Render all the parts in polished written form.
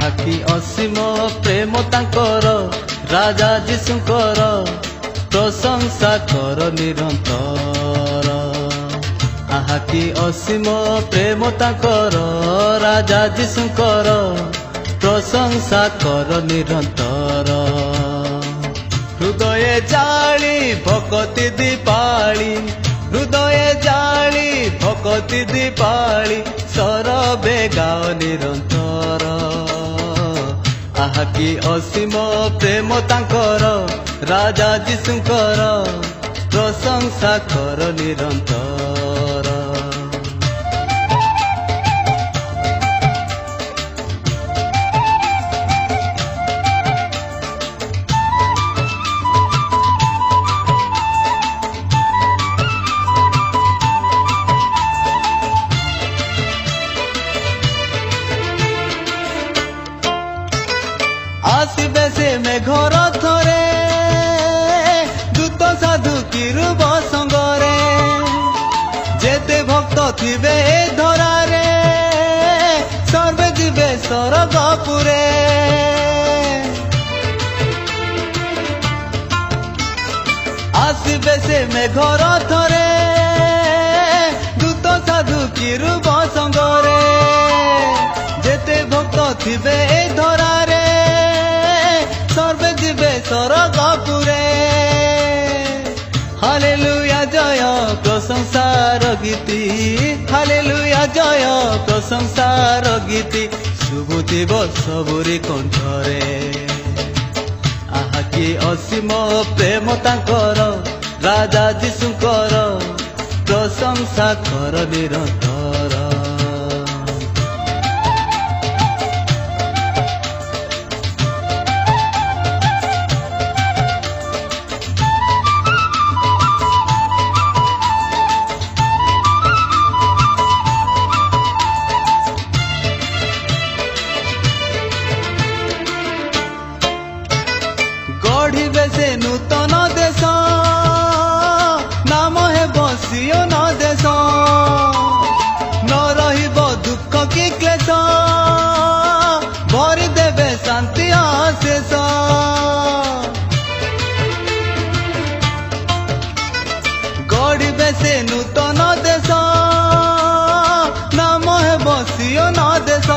ଆହାକି ଅସୀମ ପ୍ରେମ ତାଙ୍କର ରାଜା ଯୀଶୁଙ୍କର ପ୍ରଶଂସା କର ନିରନ୍ତର। ଆହାକି ଅସୀମ ପ୍ରେମ ତାଙ୍କର ରାଜା ଯୀଶୁଙ୍କର ପ୍ରଶଂସା କର ନିରନ୍ତର। ହୃଦୟ ଜାଳି ଭକତି ଦୀପାଳି, ହୃଦୟ ଜାଳି ଭକତି ଦୀପାଳି, ସରବେ ଗାଅ ନିରନ୍ତର। ଆହାକି ଅସୀମ ପ୍ରେମ ତାଙ୍କର ରାଜା ଯୀଶୁଙ୍କର ପ୍ରଶଂସା କର ନିରନ୍ତର। ଆସିବେ ସେ ମେଘର ଥରେ, ଦୂତ ସାଧୁ କିରୁବ ସଙ୍ଗରେ। ଯେତେ ଭକ୍ତ ଥିବେ ଏ ଧରାରେ, ସର୍ବେ ଯିବେ ସରଗପୁରେ। ଆସିବେ ସେ ମେଘର ଥରେ, ଦୂତ ସାଧୁ କିରୁବ ସଙ୍ଗରେ। ଯେତେ ଭକ୍ତ ଥିବେ ଏ ଧରାରେ, ସର୍ବେ ଯିବେ ସରଗପୁରେ। ହାଲେଲୁୟା ଜୟ ପ୍ରଶଂସାର ଗୀତି, ହାଲେଲୁୟା ଜୟ ପ୍ରଶଂସାର ଗୀତି, ଶୁଭୁଥିବ ସବୁରି କଣ୍ଠରେ। ଆହାକି ଅସୀମ ପ୍ରେମ ତାଙ୍କର ରାଜା ଯୀଶୁଙ୍କର ପ୍ରଶଂସା କର ନିରନ୍ତର। ଗଢ଼ିବେ ସେ ନୂତନ ଦେଶ, ନାମ ହେବ ସିଓନ ଦେଶ। ନ ରହିବ ଦୁଃଖ କି କ୍ଲେଶ, ଭରିଦେବେ ଶାନ୍ତି ଅଶେଷ। ଗଢ଼ିବେ ସେ ନୂତନ ଦେଶ, ନାମ ହେବ ସିଓନ ଦେଶ।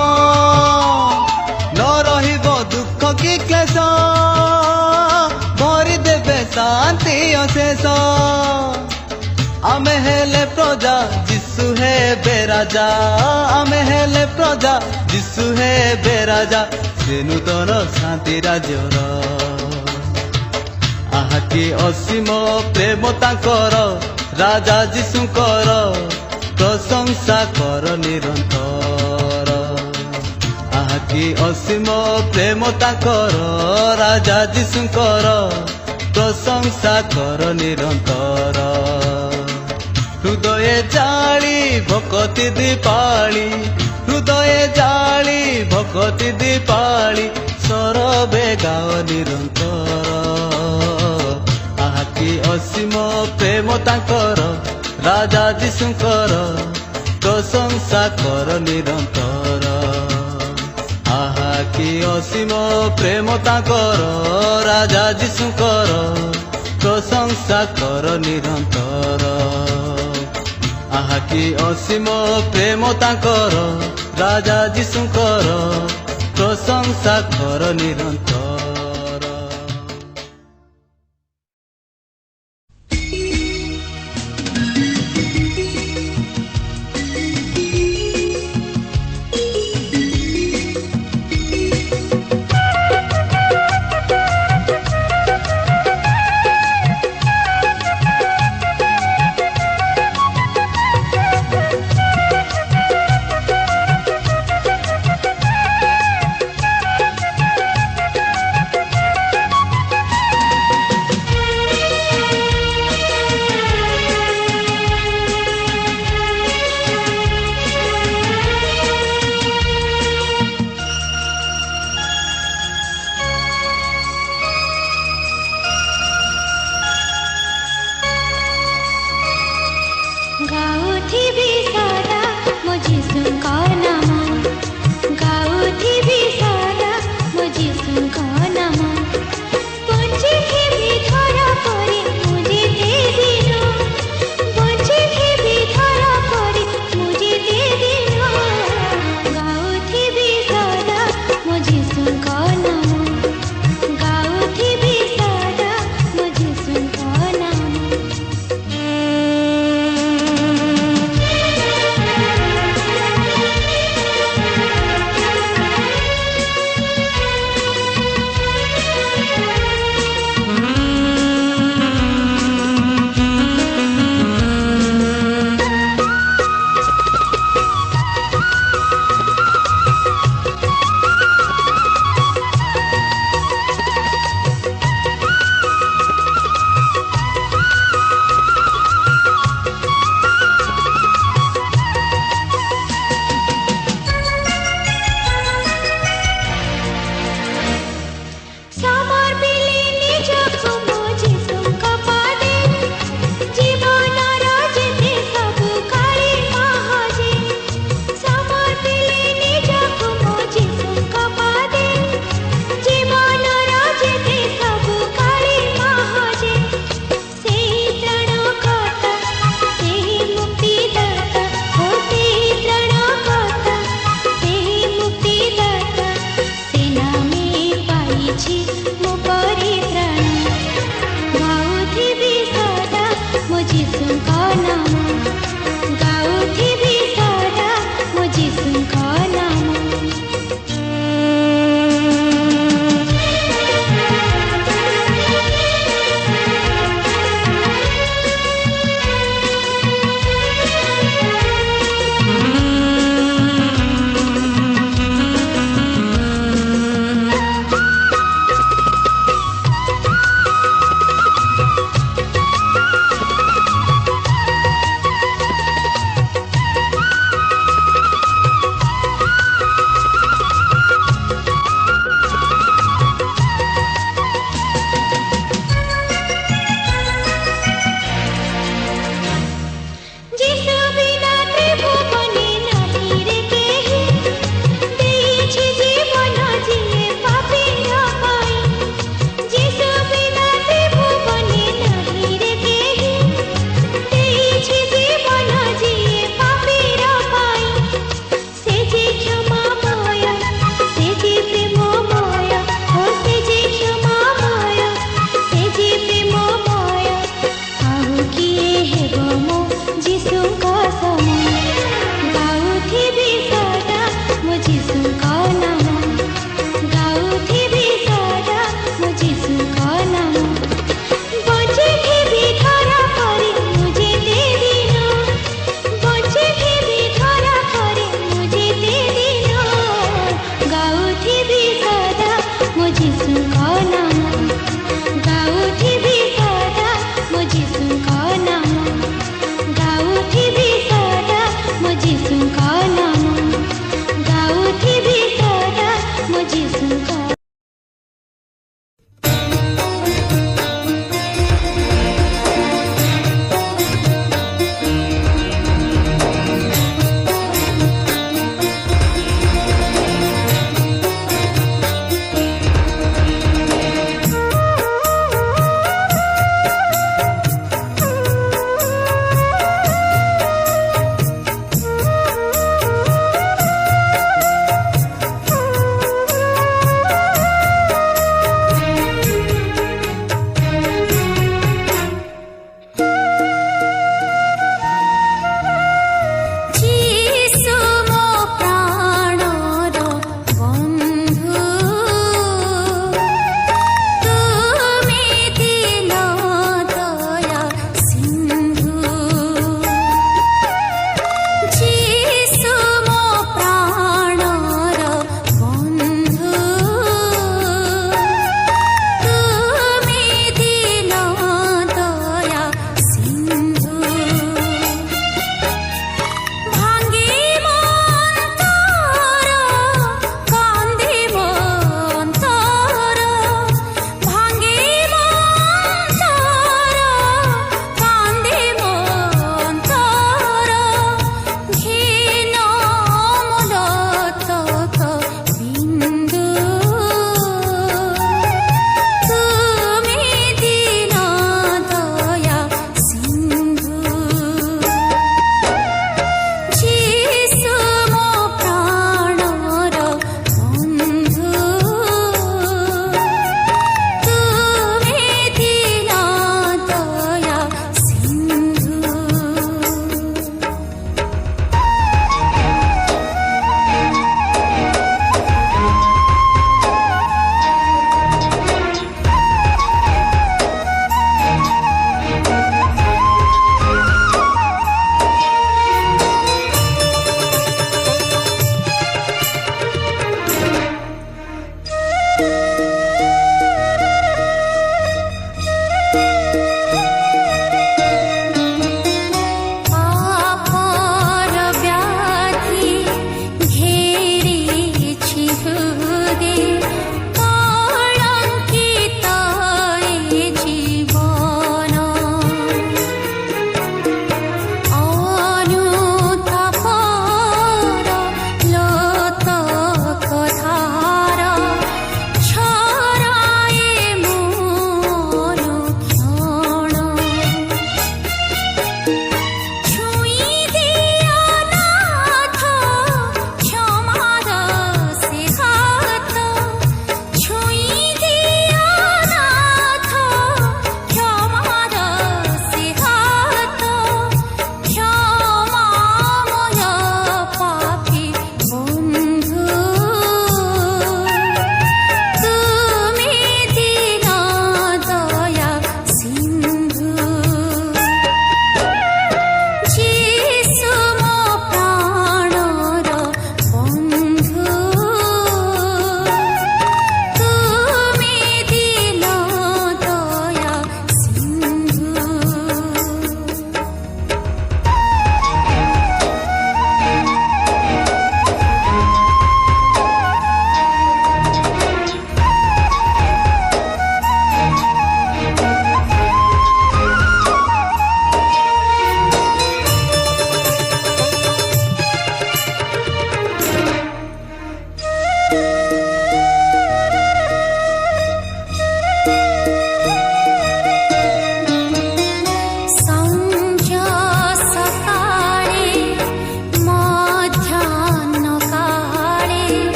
ନ ରହିବ ଦୁଃଖ କି କ୍ଲେଶ, ଶାନ୍ତି ଅଶେଷ। ଆମେ ହେଲେ ପ୍ରଜା, ଯୀଶୁ ହେବେ ରାଜା। ଆମେ ହେଲେ ପ୍ରଜା, ଯୀଶୁ ହେବେ ରାଜା, ସେ ନୂତନ ଶାନ୍ତି ରାଜ୍ୟର। ଆହାକି ଅସୀମ ପ୍ରେମ ତାଙ୍କର ରାଜା ଯୀଶୁଙ୍କର ପ୍ରଶଂସା କର ନିରନ୍ତର। ଆହାକି ଅସୀମ ପ୍ରେମ ତାଙ୍କର ରାଜା ଯୀଶୁଙ୍କର ପ୍ରଶଂସା କର ନିରନ୍ତର। ହୃଦୟ ଜାଳି ଭକତି ଦୀପାଳି, ହୃଦୟ ଜାଳି ଭକତି ଦୀପାଳି, ସରବେ ଗାଅ ନିରନ୍ତର। ଆହାକି ଅସୀମ ପ୍ରେମ ତାଙ୍କର ରାଜା ଯୀଶୁଙ୍କର ପ୍ରଶଂସା କର ନିରନ୍ତର। ଆହାକି ଅସୀମ ପ୍ରେମ ତାଙ୍କର ରାଜା ଯୀଶୁଙ୍କର ପ୍ରଶଂସା କର ନିରନ୍ତର। ଆହାକି ଅସୀମ ପ୍ରେମ ତାଙ୍କର ରାଜା ଯୀଶୁଙ୍କର ପ୍ରଶଂସା କର ନିରନ୍ତର।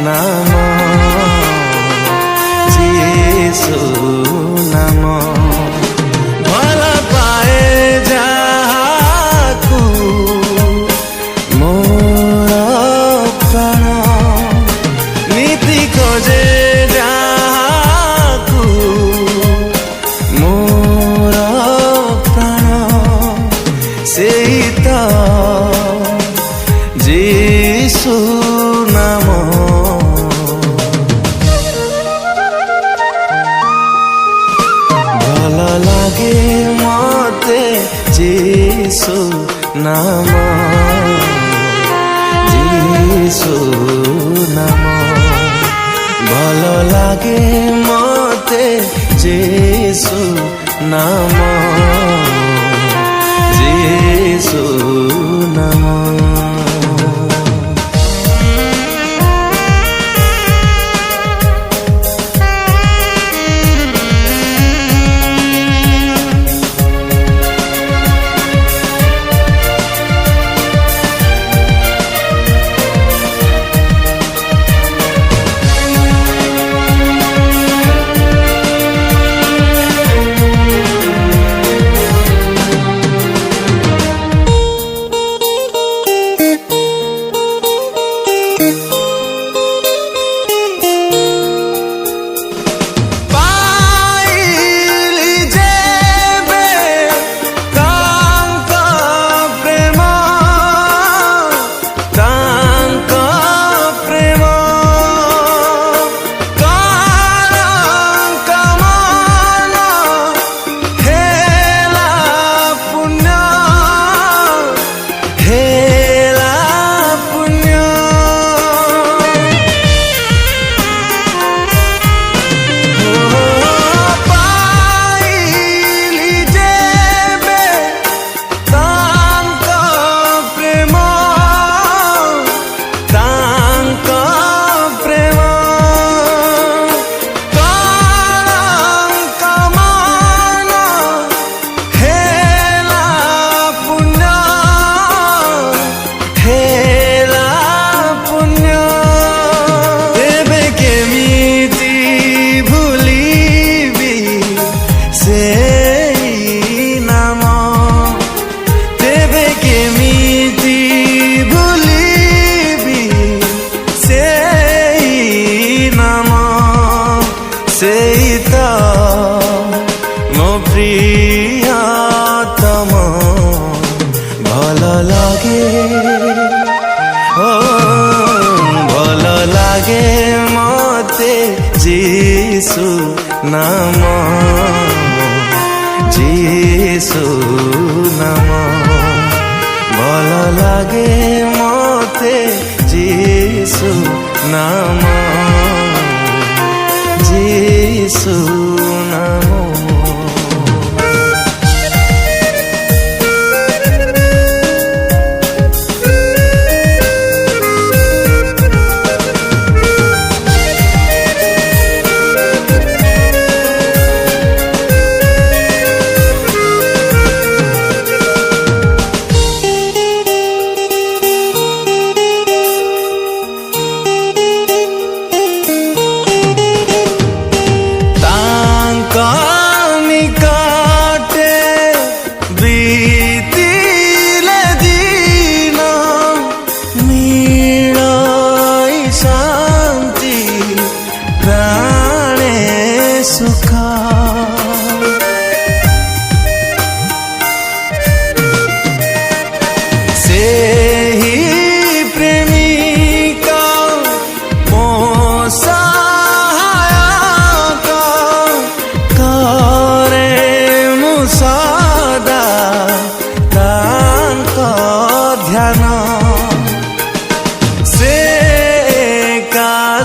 नाम जीसु नाम भल पाए जाहाकू मोर प्राण नीति खोजे जाहाकू मोर प्राण सेई तो जीसु नाम भल लागे मते जीसु नाम जीसु नाम भल लागे मते जीसु नाम जीसु नाम प्रियतम भल लागे भल लागे मते जीसु नाम जीसु नाम भल लागे मते जीसु नाम जीसु नाम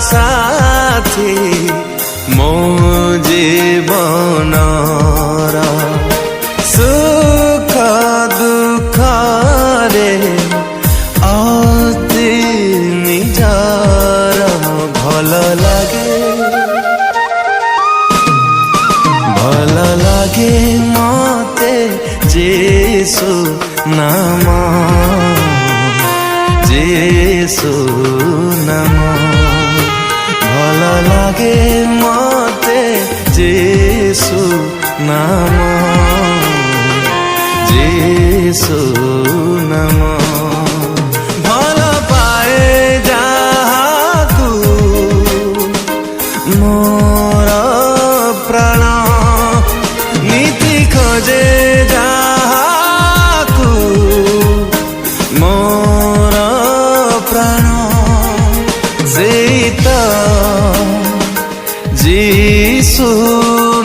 साथी मो जीवनर सुख दुख रे अति निजार भल लागे मते जीसु नाम जीसु नाम ଭଲ ଲାଗେ ମତେ ଯୀଶୁ ନାମ, ଯୀଶୁ ନାମ। ଭଲ ପାଏ ଯାହାକୁ ମୋର ପ୍ରାଣ, ନୀତି ଖୋଜେ ଯାହାକୁ ମୋର ପ୍ରାଣ, ସେଇ ତ ଯୀଶୁ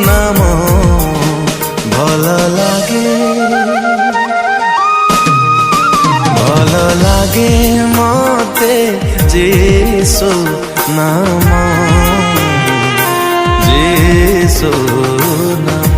ନାମ ଭଲ ଲାଗେ, ଭଲ ଲାଗେ ମତେ ଯୀଶୁ ନାମ, ଯୀଶୁ ନାମ।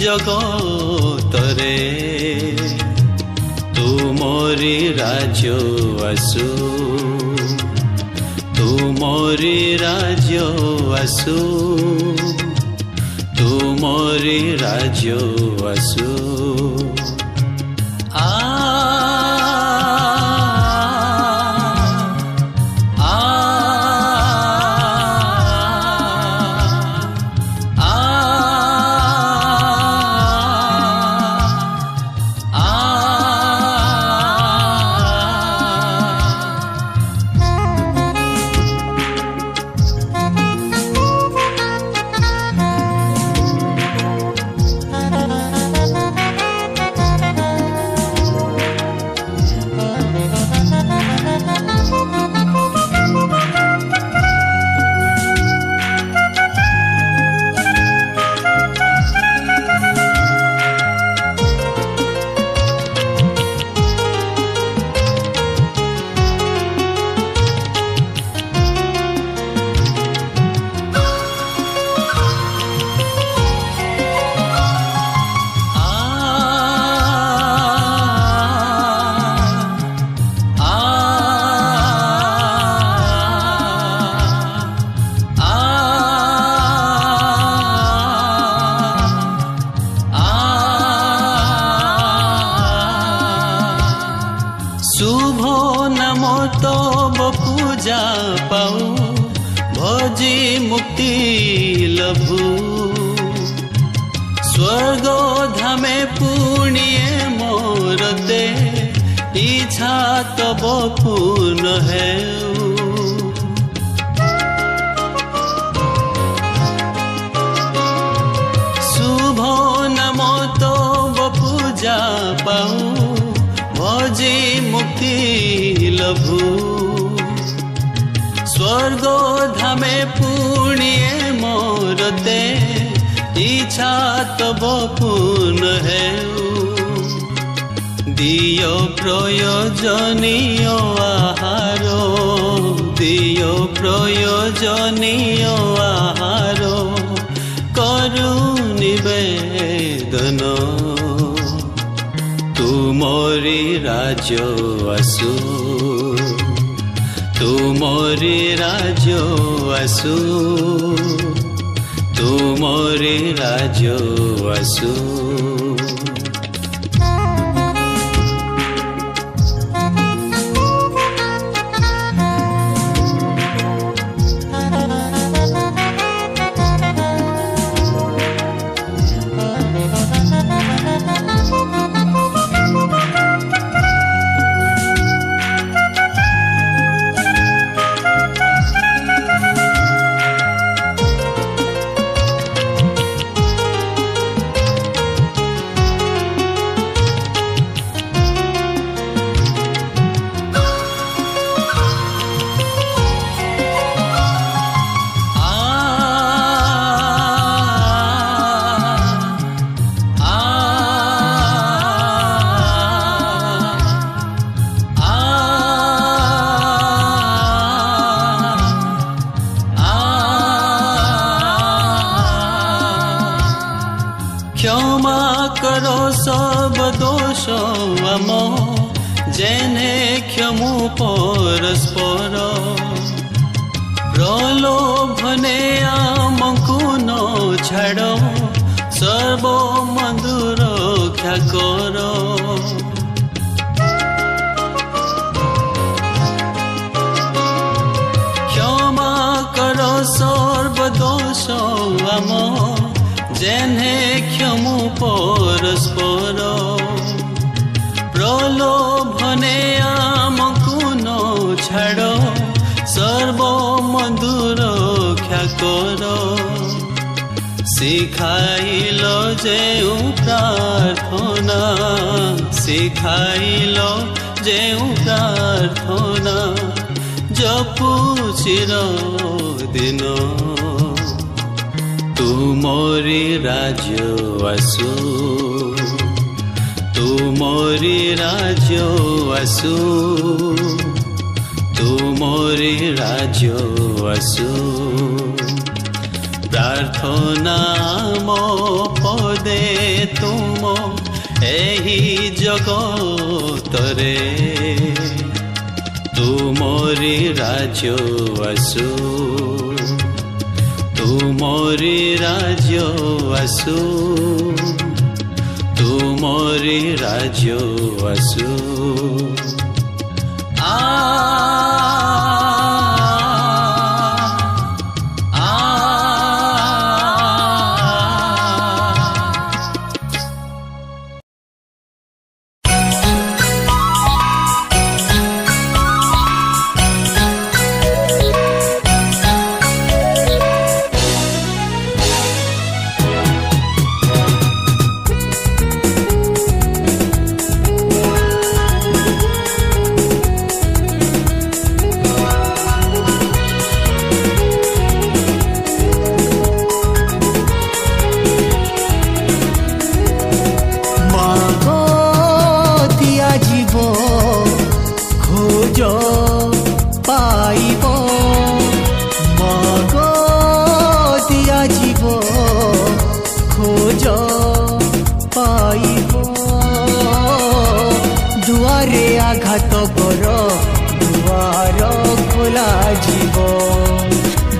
জগতরে তুমরি রাজ্য আসু, তুমরি রাজ্য আসু, তুমরি রাজ্য আসু। শুভ নাম তব পূজা পাও, ভজি মুক্তি লভু। স্বর্গ ধামে পুণ্যে মোরতে, ইচ্ছা তব পূর্ণ হেউ। শুভ নাম তব পূজা পাও, ভজি মুক্তি লভু। স্বর্গ ধামে পুণ্যে মোরতে, ইচ্ছা তব পূর্ণ হেউ। দিয় প্রয়োজনীয় আহার, দিয় প্রয়োজনীয় আহার, করু নিবেদন। তুমরি রাজ্য আসু, তুমরি রাজ্য আসু, তুমরি রাজ্য আসু। ଆମ ଯେନେ କ୍ଷମୁ ପରସ୍ପର ପ୍ରଲୋଭନେ ଆମକୁ ନ ଛାଡ଼ ସର୍ବମନ୍ଧୁ ରକ୍ଷା କର କ୍ଷମା କର ସର୍ବଦୋଷ ଆମ ଯେନେ କ୍ଷମୁ ପରସ୍ପର প্রলোভনে আমকু ন ছাড় সর্বমন্ধু রক্ষা কর শিখাইল যেউ প্রার্থনা শিখাইল যেউ প্রার্থনা জপু চির দিন তুমরি রাজ্য আসু তুমরি রাজ্য আসু তুমরি রাজ্য আসু প্রার্থনা মো পদে তুম এই জগতরে তুমরি রাজ্য আসু তুমরি রাজ্য আসু তুমরি রাজ্য আসু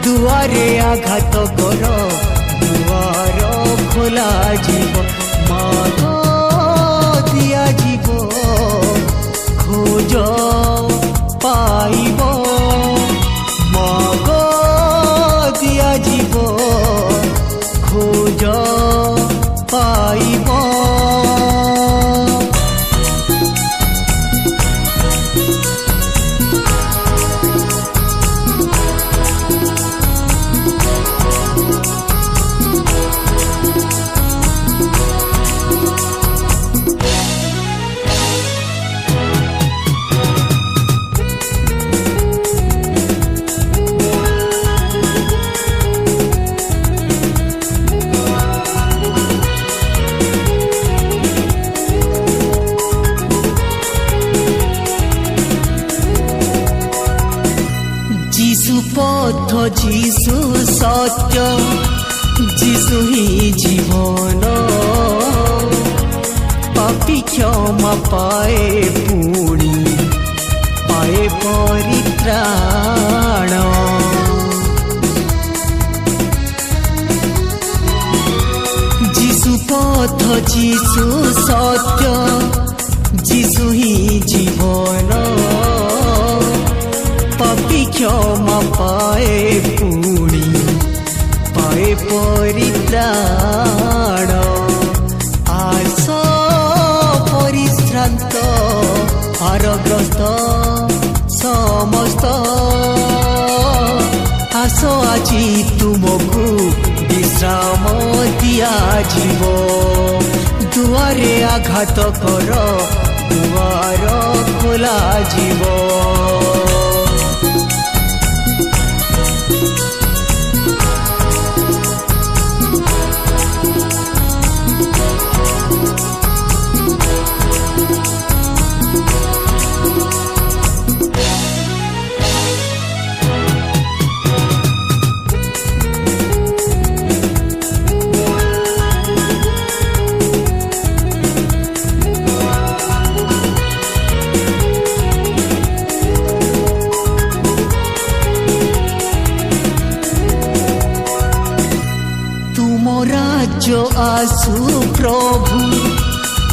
দুয়ারে আঘাত কর দুয়ার খোলা জীব মাগ দিয়া জীব খোঁজ পাইব মাগ দিয়া জীব খোঁজ পাইব পথ যিশু সত্য যিশু হি জীবন পাপী ক্ষমা পায়ে পুণি পায়ে পরিত্রাণ যিশু পথ যিশু সত্য যিশু হি জীবন পাপী ক্ষমা পায়ে পুণি পায়ে পরিত্রাণ আস পরিশ্রান্ত ভারগ্রস্ত সমস্ত আস আজি তুমকু বিশ্রাম দিয়াଯିବ দুয়ারে আঘাত কর দুয়ার খোলা জীব जो आसु प्रभु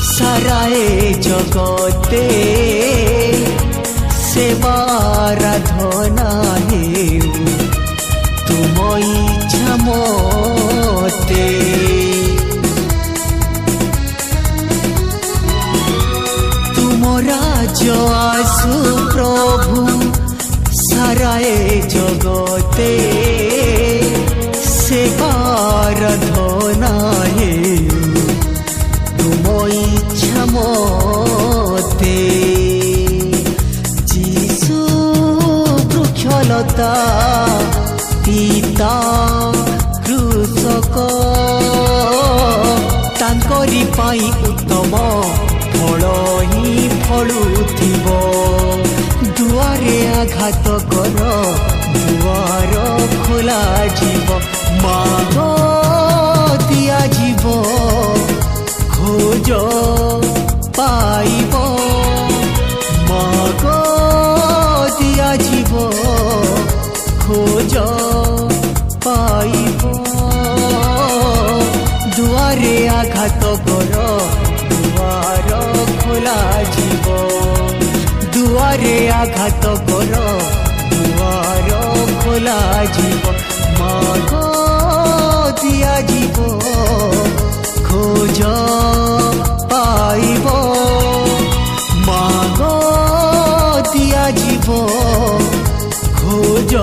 साराए जगते सेवाराधना हेउ तुम इच्छा मते तुम राज आसु प्रभु साराए जगते सेवाराधना हेउ तुम इच्छा मते जीशु वृक्षलता पिता कृषक तांकरी पाई उत्तम फल ही फलुथिब दुआरे आघात कर दुआर खोला जीव माग दिया जीव खोज पाइब माग दिया जीव खोज पाइब दुआरे आघात कर दुआर खोला जीव दुआरे आघात कर दुआर खोला जीव माग दिया जीव खोज पाइब माग दिया जीव खोज